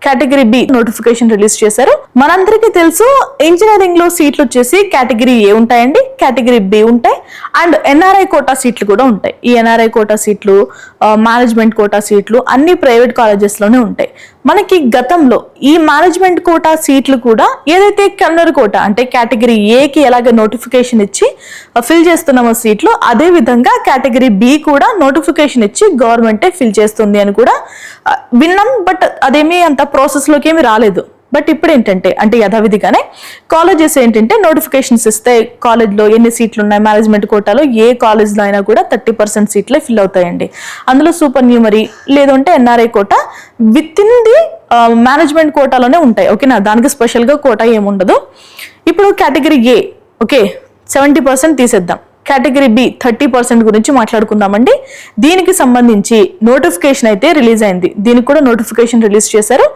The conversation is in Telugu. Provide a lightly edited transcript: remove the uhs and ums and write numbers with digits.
కేటగిరీ బి నోటిఫికేషన్ రిలీజ్ చేశారు. మనందరికీ తెలుసు ఇంజనీరింగ్ లో సీట్లు వచ్చేసి కేటగిరీ ఏ ఉంటాయండి, కేటగిరీ బి ఉంటాయి, అండ్ ఎన్ఆర్ఐ కోటా సీట్లు కూడా ఉంటాయి. ఈ ఎన్ఆర్ఐ కోటా సీట్లు, మేనేజ్మెంట్ కోటా సీట్లు అన్ని ప్రైవేట్ కాలేజెస్ లోనే ఉంటాయి. మనకి గతంలో ఈ మేనేజ్మెంట్ కోటా సీట్లు కూడా ఏదైతే కన్నర్ కోటా అంటే కేటగిరీ ఏకి ఎలాగ నోటిఫికేషన్ ఇచ్చి ఫిల్ చేస్తున్నామో సీట్లు, అదే విధంగా కేటగిరీ బి కూడా నోటిఫికేషన్ ఇచ్చి గవర్నమెంటే ఫిల్ చేస్తుంది అని కూడా విన్నాం. బట్ అదేమీ అంత ప్రాసెస్ లోకి ఏమి రాలేదు. బట్ ఇప్పుడు ఏంటంటే అంటే యథావిధిగానే కాలేజెస్ ఏంటంటే నోటిఫికేషన్స్ ఇస్తే కాలేజ్లో ఎన్ని సీట్లు ఉన్నాయి, మేనేజ్మెంట్ కోటాలో ఏ కాలేజ్లో అయినా కూడా 30% సీట్లే ఫిల్ అవుతాయండి. అందులో సూపర్ న్యూమరీ లేదంటే NRI quota within the management కోటాలోనే ఉంటాయి. ఓకేనా, దానికి స్పెషల్గా కోటా ఏముండదు. ఇప్పుడు కేటగిరీ ఏ ఓకే 70% తీసేద్దాం. కేటగిరీ బి 30% గురించి మాట్లాడుకుందామండి. దీనికి సంబంధించి నోటిఫికేషన్ అయితే రిలీజ్ అయింది. దీనికి కూడా నోటిఫికేషన్ రిలీజ్ చేశారు.